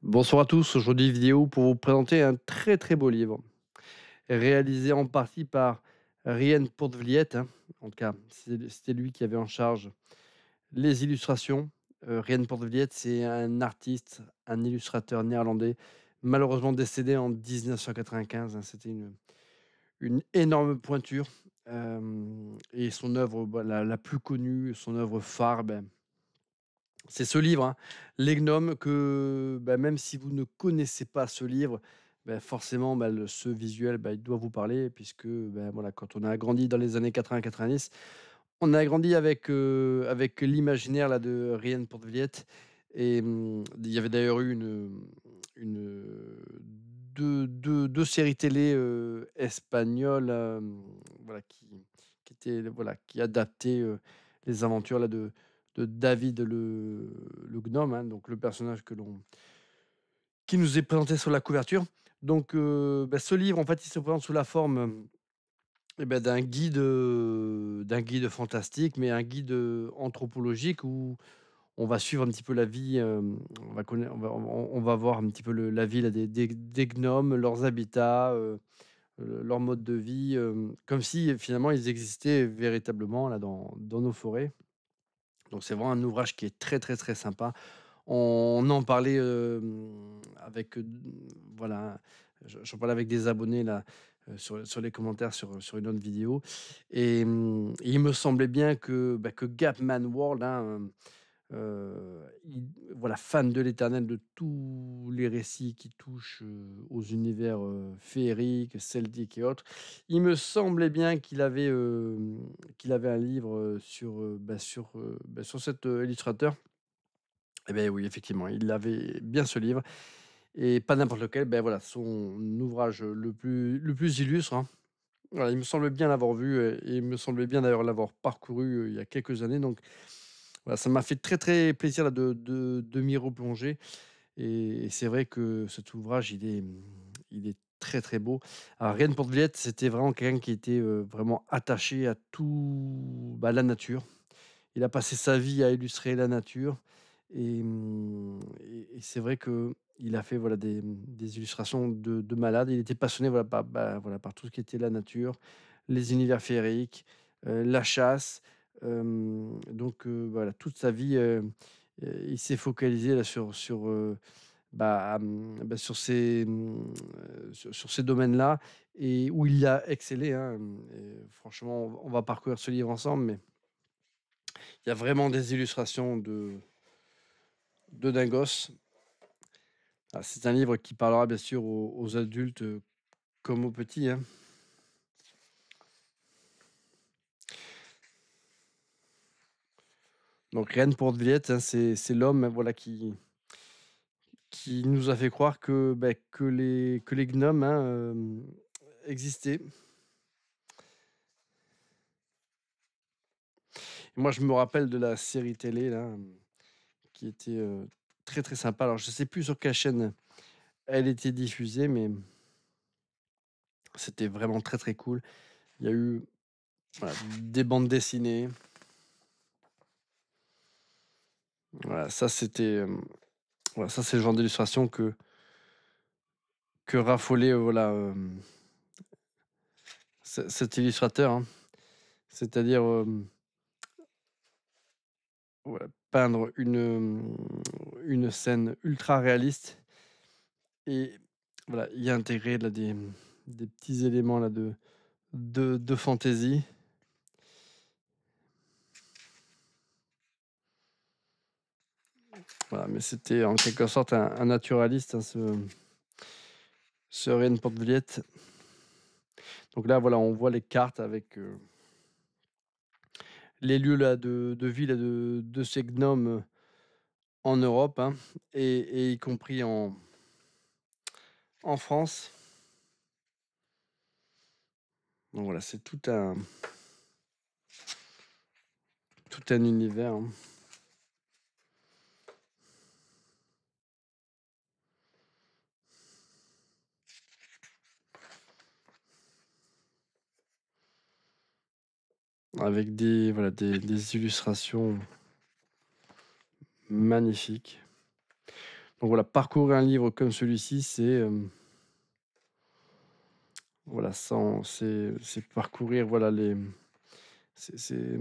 Bonsoir à tous, aujourd'hui vidéo pour vous présenter un très très beau livre, réalisé en partie par Rien Poortvliet, hein. En tout cas, c'était lui qui avait en charge les illustrations. Rien Poortvliet, c'est un artiste, un illustrateur néerlandais, malheureusement décédé en 1995, hein. C'était une énorme pointure. Et son œuvre, bah, la plus connue, son œuvre phare, ben, c'est ce livre, hein, Les Gnomes, que, bah, même si vous ne connaissez pas ce livre, bah, forcément, bah, ce visuel, bah, il doit vous parler puisque, bah, voilà, quand on a grandi dans les années 80-90, on a grandi avec l'imaginaire là de Rien Poortvliet. Et il y avait d'ailleurs eu une, 2 séries télé, espagnoles, voilà, qui étaient, voilà, qui adaptaient, les aventures là de David le gnome, hein, donc le personnage qui nous est présenté sur la couverture. Donc bah, ce livre, en fait, il se présente sous la forme, et bah, d'un guide fantastique, mais un guide, anthropologique où on va suivre un petit peu la vie. On va voir un petit peu la vie là des gnomes, leurs habitats, leur mode de vie, comme si finalement ils existaient véritablement là dans nos forêts. Donc c'est vraiment un ouvrage qui est très, très, très sympa. On en parlait, avec, voilà, j'en parlais avec des abonnés là, sur les commentaires sur une autre vidéo. Et il me semblait bien que, bah, que Gapman World, hein, il voilà, fan de l'éternel, de tous les récits qui touchent, aux univers, féeriques, celtiques et autres. Il me semblait bien qu'il avait un livre, sur cet, illustrateur. Et beh, oui, effectivement, il avait bien ce livre, et pas n'importe lequel, ben, voilà, son ouvrage, le plus illustre, hein. Voilà, il me semble bien l'avoir vu, et il me semblait bien d'ailleurs l'avoir parcouru, il y a quelques années. Donc voilà, ça m'a fait très, très plaisir là de m'y replonger. Et c'est vrai que cet ouvrage, il est très, très beau. Alors Rien pour Villette, c'était vraiment quelqu'un qui était, vraiment attaché à tout, bah, la nature. Il a passé sa vie à illustrer la nature. Et c'est vrai qu'il a fait, voilà, des illustrations de malade. Il était passionné, voilà, voilà, par tout ce qui était la nature, les univers féeriques, la chasse. Donc voilà, toute sa vie, il s'est focalisé là sur ces domaines-là, et où il a excellé, hein. Et franchement, on va parcourir ce livre ensemble, mais il y a vraiment des illustrations de dingos. Ah, c'est un livre qui parlera bien sûr aux adultes, comme aux petits, hein. Donc Rien pour Villette, hein, c'est l'homme, voilà, qui nous a fait croire que, que les gnomes, hein, existaient. Et moi, je me rappelle de la série télé là, qui était, très, très sympa. Alors je sais plus sur quelle chaîne elle était diffusée, mais c'était vraiment très, très cool. Il y a eu, voilà, des bandes dessinées. Voilà, ça c'était, voilà, ça c'est le genre d'illustration que raffolait, voilà, cet illustrateur, hein. C'est-à-dire, voilà, peindre une scène ultra réaliste, et voilà, y intégrer là des petits éléments là de fantaisie. Voilà, mais c'était en quelque sorte un naturaliste, hein, ce Rien Poortvliet. Donc là, voilà, on voit les cartes avec, les lieux là de vie là de ces gnomes, en Europe, hein, et y compris en France. Donc voilà, c'est tout un univers, hein, avec des illustrations magnifiques. Donc voilà, parcourir un livre comme celui-ci, voilà, c'est parcourir, voilà, c'est c'est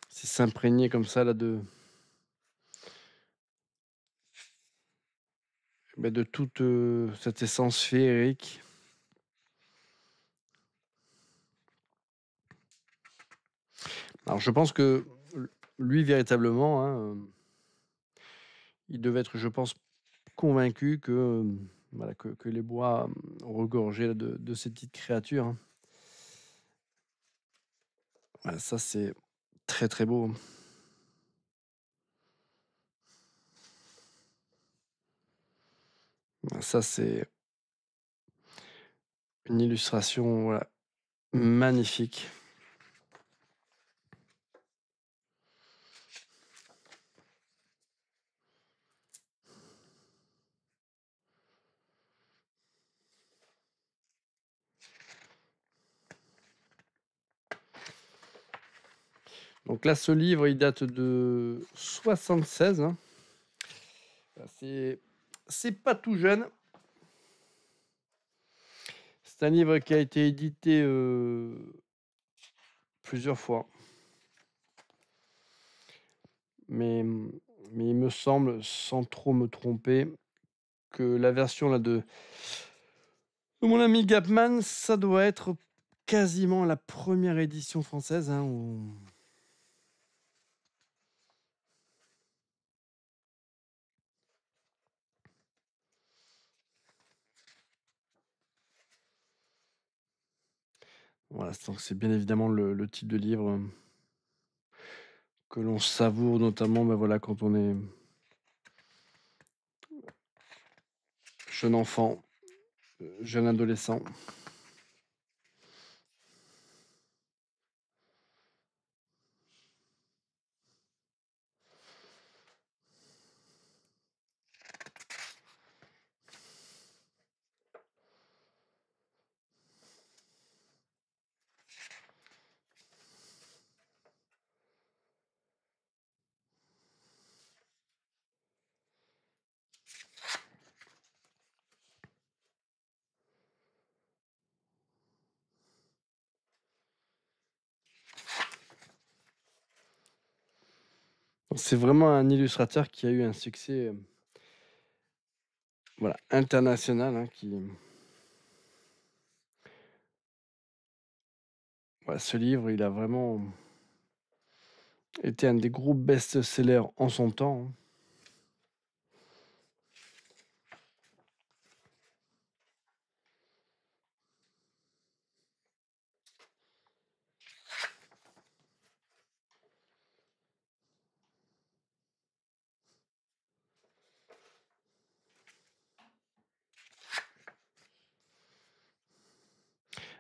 c'est s'imprégner comme ça là de toute, cette essence féerique. Alors je pense que lui véritablement, hein, il devait être, je pense, convaincu que, voilà, que les bois, regorgeaient de ces petites créatures, hein. Voilà, ça c'est très, très beau, hein. Ça c'est une illustration, voilà, magnifique. Donc là, ce livre, il date de 76, hein. Bah, c'est pas tout jeune. C'est un livre qui a été édité, plusieurs fois. Mais, mais il me semble, sans trop me tromper, que la version là de mon ami Gapman, ça doit être quasiment la première édition française, hein, voilà, donc c'est bien évidemment le type de livre, que l'on savoure notamment, bah, voilà, quand on est jeune enfant, jeune adolescent. C'est vraiment un illustrateur qui a eu un succès, voilà, international, hein, voilà, ce livre, il a vraiment été un des gros best-sellers en son temps, hein.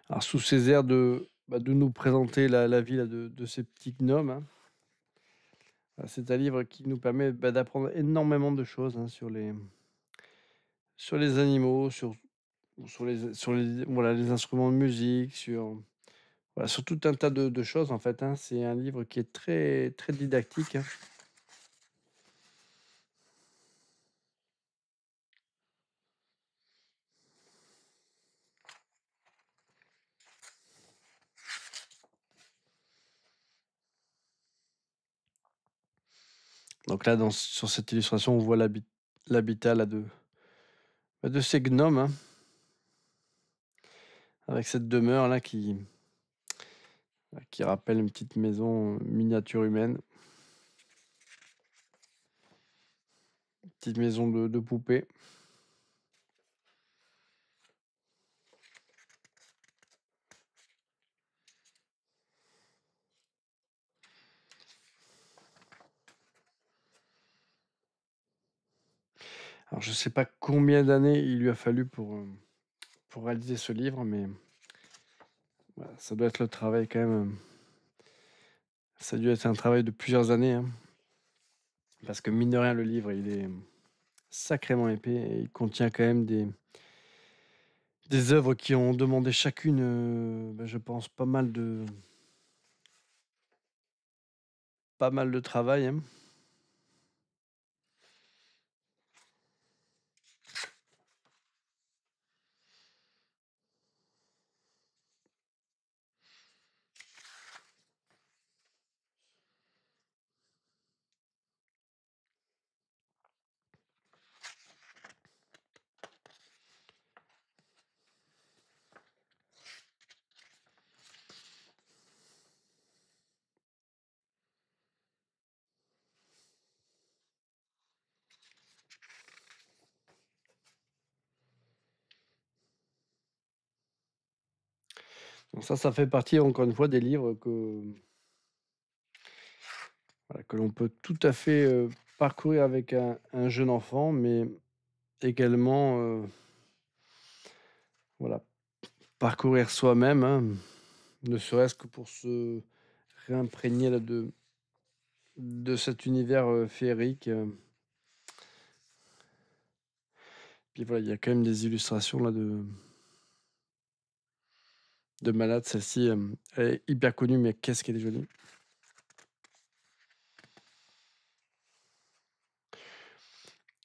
Alors sous ces airs de nous présenter la vie là de ces petits gnomes, hein, c'est un livre qui nous permet, bah, d'apprendre énormément de choses, hein, sur les animaux, sur les voilà, les instruments de musique, voilà, sur tout un tas de choses en fait, hein. C'est un livre qui est très, très didactique, hein. Donc là, sur cette illustration, on voit l'habitat là de ces gnomes, hein, avec cette demeure là qui rappelle une petite maison, miniature humaine, petite maison de poupée. Alors je sais pas combien d'années il lui a fallu pour réaliser ce livre, mais voilà, ça doit être le travail quand même, ça a dû être un travail de plusieurs années, hein, parce que mine de rien, le livre, il est sacrément épais et il contient quand même des œuvres qui ont demandé chacune, bah, je pense pas mal de travail, hein. Donc ça fait partie encore une fois des livres voilà, que l'on peut tout à fait, parcourir avec un jeune enfant, mais également, voilà, parcourir soi-même, hein, ne serait-ce que pour se réimprégner là de cet univers, féerique, puis voilà, il y a quand même des illustrations là de malades. Celle-ci, elle est hyper connue, mais qu'est-ce qu'elle est jolie.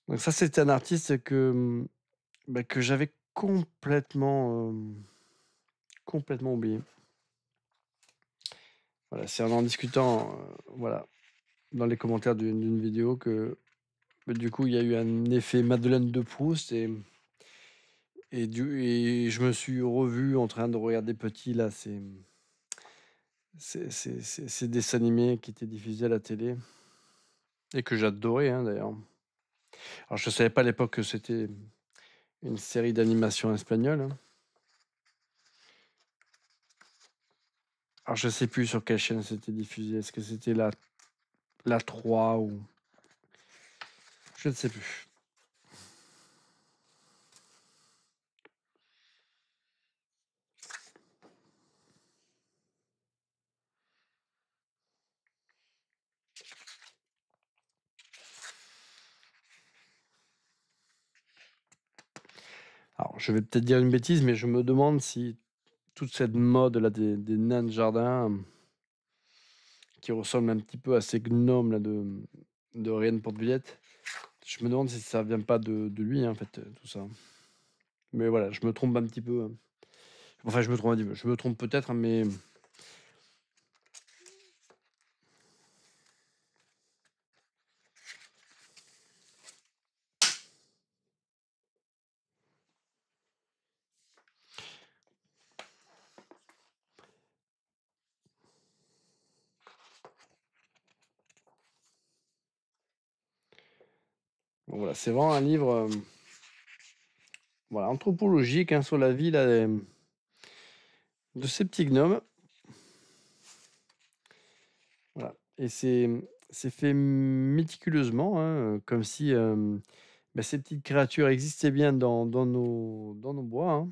Donc ça, c'était un artiste que j'avais complètement oublié. Voilà, c'est en discutant, voilà, dans les commentaires d'une vidéo que, du coup, il y a eu un effet Madeleine de Proust et je me suis revu en train de regarder petit là ces dessins animés qui étaient diffusés à la télé et que j'adorais, hein, d'ailleurs. Alors je savais pas à l'époque que c'était une série d'animation espagnole, hein. Alors je sais plus sur quelle chaîne c'était diffusé. Est-ce que c'était la 3 ou je ne sais plus. Alors je vais peut-être dire une bêtise, mais je me demande si toute cette mode là des nains de jardin, qui ressemblent un petit peu à ces gnomes là de Rienne Porte-Villette, je me demande si ça vient pas de lui, hein, en fait, tout ça. Mais voilà, je me trompe un petit peu, hein. Enfin, je me trompe un petit peu. Je me trompe peut-être, hein, mais bon, voilà, c'est vraiment un livre, voilà, anthropologique, hein, sur la vie là, de ces petits gnomes. Voilà, et c'est fait méticuleusement, hein, comme si, ces petites créatures existaient bien dans nos bois, hein.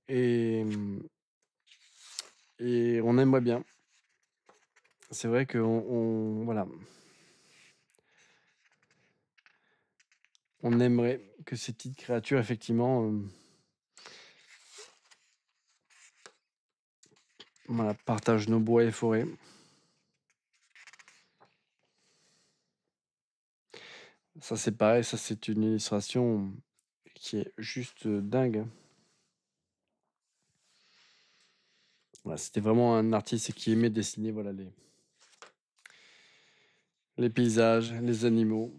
Et et on aimerait bien. C'est vrai qu'on voilà, on aimerait que ces petites créatures effectivement, voilà, partagent nos bois et forêts. Ça, c'est pareil, ça, c'est une illustration qui est juste, dingue, hein. Voilà, c'était vraiment un artiste qui aimait dessiner, voilà, les paysages, les animaux.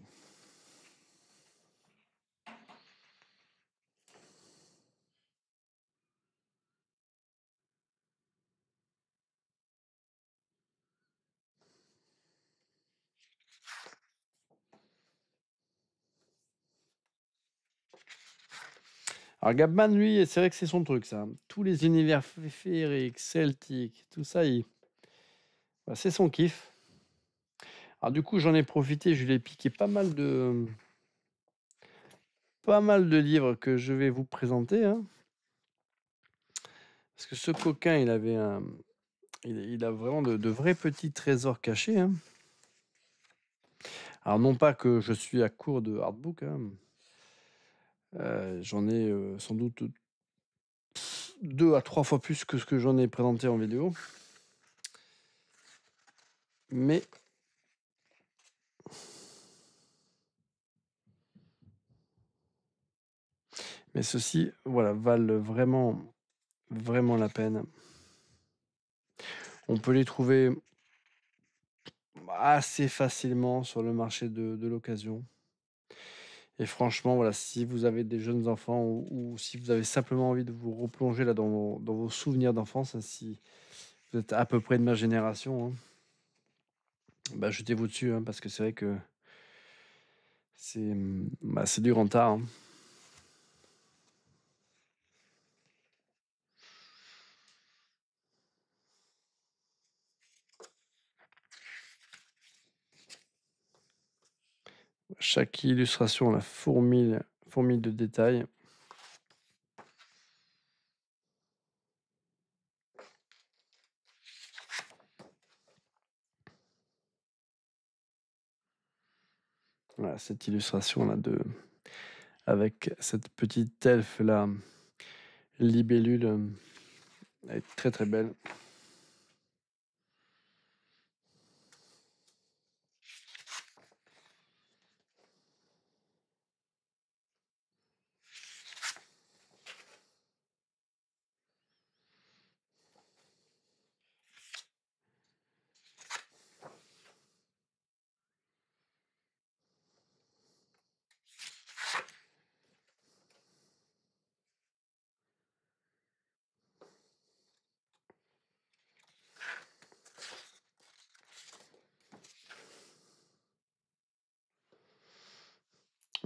Alors Gabman, lui, c'est vrai que c'est son truc ça. Tous les univers féeriques, celtiques, tout ça, bah, c'est son kiff. Alors du coup, j'en ai profité, je lui ai piqué pas mal de livres que je vais vous présenter, hein. Parce que ce coquin, il a vraiment de vrais petits trésors cachés, hein. Alors non pas que je suis à court de hardbook, hein. J'en ai, sans doute 2 à 3 fois plus que ce que j'en ai présenté en vidéo. Mais ceux-ci, voilà, valent vraiment la peine. On peut les trouver assez facilement sur le marché de l'occasion. Et franchement, voilà, si vous avez des jeunes enfants ou si vous avez simplement envie de vous replonger là dans vos souvenirs d'enfance, hein, si vous êtes à peu près de ma génération, hein, bah, jetez-vous dessus, hein, parce que c'est vrai que C'est du rentard, hein. Chaque illustration, la fourmille de détails. Voilà, cette illustration-là avec cette petite elfe-là, libellule, elle est très, très belle.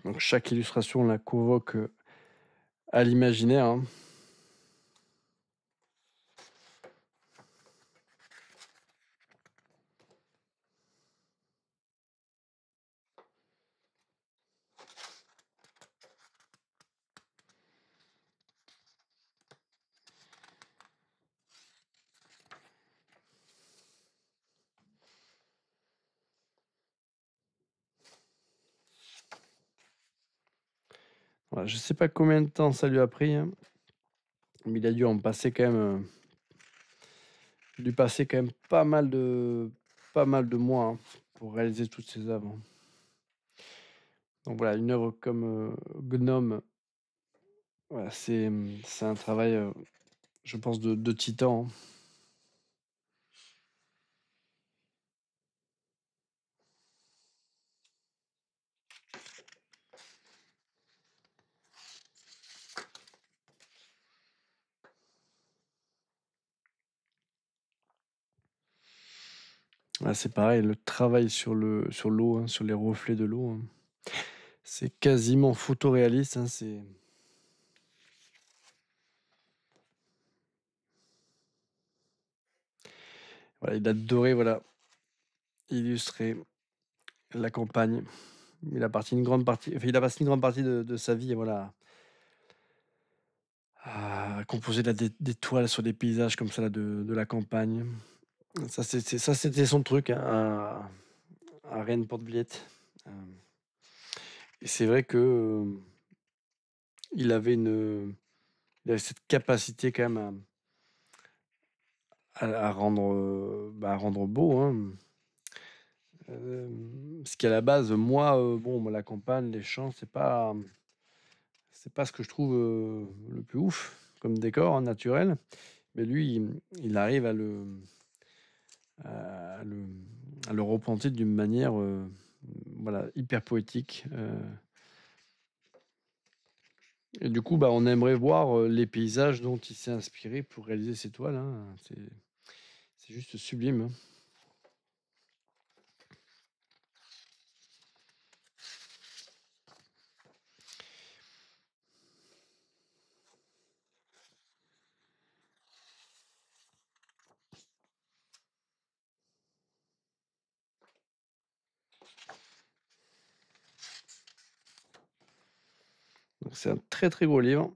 Donc chaque illustration, la convoque, à l'imaginaire, hein. Voilà, je sais pas combien de temps ça lui a pris, hein, mais il a dû en passer quand même, dû passer quand même pas mal de mois, hein, pour réaliser toutes ces œuvres. Donc voilà, une œuvre comme, Gnome, voilà, c'est un travail, je pense de titan, hein. Ouais, c'est pareil, le travail sur l'eau, hein, sur les reflets de l'eau, hein, c'est quasiment photoréaliste, hein, voilà, il adorait, voilà, illustrer la campagne. Il a passé une grande partie de sa vie, voilà, à composer des toiles sur des paysages comme ça là, de la campagne. Ça, c'était son truc, hein, à Rennes Porte-Villette. Et c'est vrai que il avait il avait cette capacité quand même à rendre, à rendre beau, hein. Ce qui à la base, moi, bon, moi, la campagne, les champs, c'est pas ce que je trouve le plus ouf comme décor, hein, naturel. Mais lui, il arrive à le, à le représenter d'une manière voilà, hyper poétique. Et du coup, on aimerait voir les paysages dont il s'est inspiré pour réaliser ces toiles, hein. C'est juste sublime, hein. Donc c'est un très très gros livre.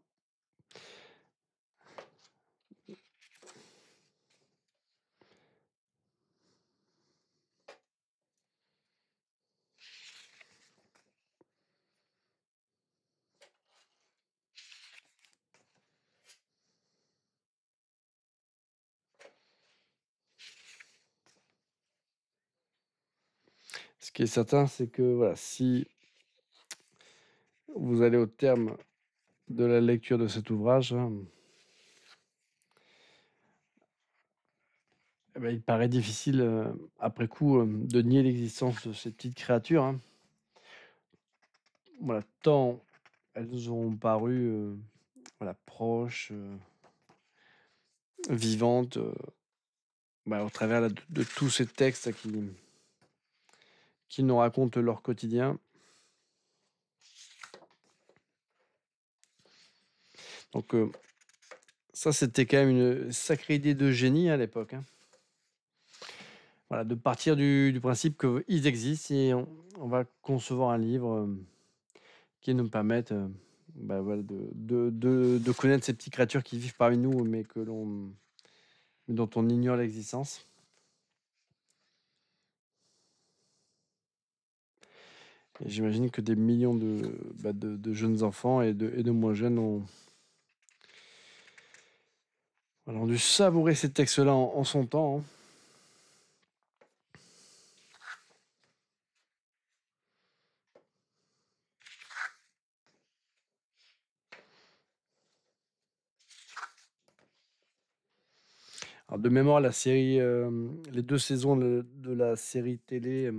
Ce qui est certain, c'est que voilà, si vous allez au terme de la lecture de cet ouvrage, hein, il paraît difficile, après coup, de nier l'existence de ces petites créatures, hein. Voilà, tant elles nous ont paru, voilà, proches, vivantes, au travers là de tous ces textes qui nous racontent leur quotidien. Donc ça, c'était quand même une sacrée idée de génie à l'époque, hein. Voilà, de partir du principe qu'ils existent et on va concevoir un livre, qui nous permette, bah, voilà, de connaître ces petites créatures qui vivent parmi nous, mais dont on ignore l'existence. Et j'imagine que des millions de jeunes enfants et de moins jeunes ont dû savourer ces textes-là en son temps, hein. Alors de mémoire, la série, les 2 saisons de la série télé,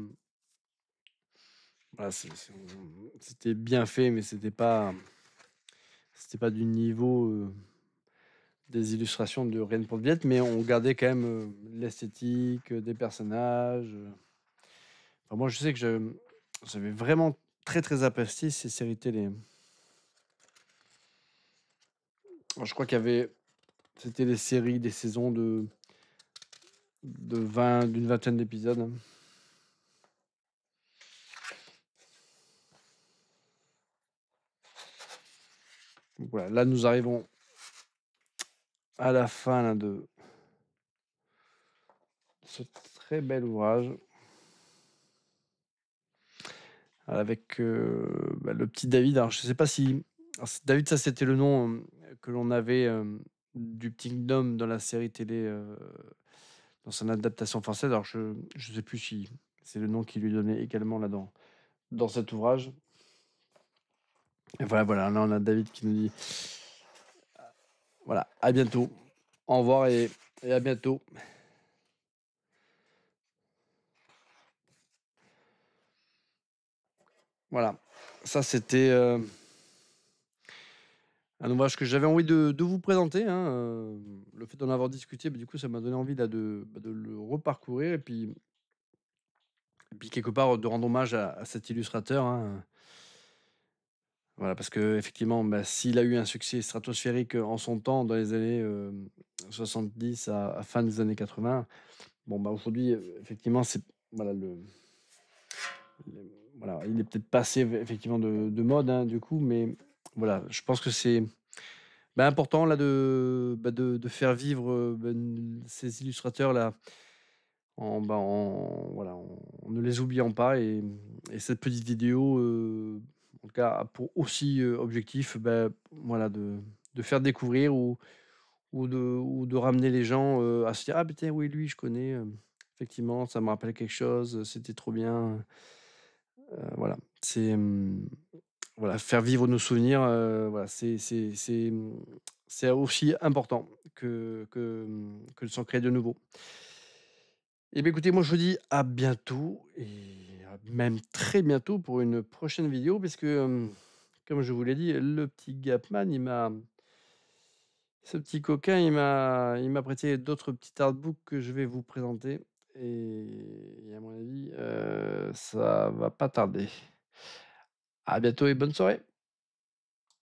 voilà, c'était bien fait, mais c'était pas du niveau, des illustrations de Rien pour Villette, mais on gardait quand même, l'esthétique, des personnages, enfin moi je sais que j'avais vraiment très, très apprécié ces séries télé. Alors je crois qu'il y avait c'était des séries, des saisons d'une vingtaine d'épisodes, hein. Donc voilà, là nous arrivons à la fin là de ce très bel ouvrage avec, bah, le petit David. Alors je sais pas si alors David, ça c'était le nom, que l'on avait, du petit gnome dans la série télé, dans son adaptation française. Alors je sais plus si c'est le nom qui lui donnait également là dans cet ouvrage. Et voilà, voilà, là on a David qui nous dit, voilà, à bientôt. Au revoir et à bientôt. Voilà, ça c'était, un ouvrage que j'avais envie de vous présenter, hein, le fait d'en avoir discuté, bah, du coup, ça m'a donné envie là de le reparcourir et puis quelque part, de rendre hommage à cet illustrateur, hein, voilà, parce qu'effectivement, bah, s'il a eu un succès stratosphérique, en son temps dans les années, 70 à fin des années 80, bon, bah, aujourd'hui, effectivement, c'est voilà le voilà, il est peut-être passé effectivement de mode, hein, du coup, mais voilà, je pense que c'est, bah, important là de faire vivre, ces illustrateurs-là voilà, en ne les oubliant pas et cette petite vidéo, en tout cas, a pour aussi, objectif, bah, voilà, de faire découvrir ou de ramener les gens, à se dire: «Ah, putain, oui, lui, je connais, effectivement, ça me rappelle quelque chose, c'était trop bien». Voilà, voilà, faire vivre nos souvenirs, voilà, c'est aussi important que de s'en créer de nouveaux. Et bien, écoutez, moi, je vous dis à bientôt et à même très bientôt pour une prochaine vidéo puisque, comme je vous l'ai dit, le petit Gapman, ce petit coquin, il m'a prêté d'autres petits artbooks que je vais vous présenter et à mon avis, ça va pas tarder. À bientôt et bonne soirée.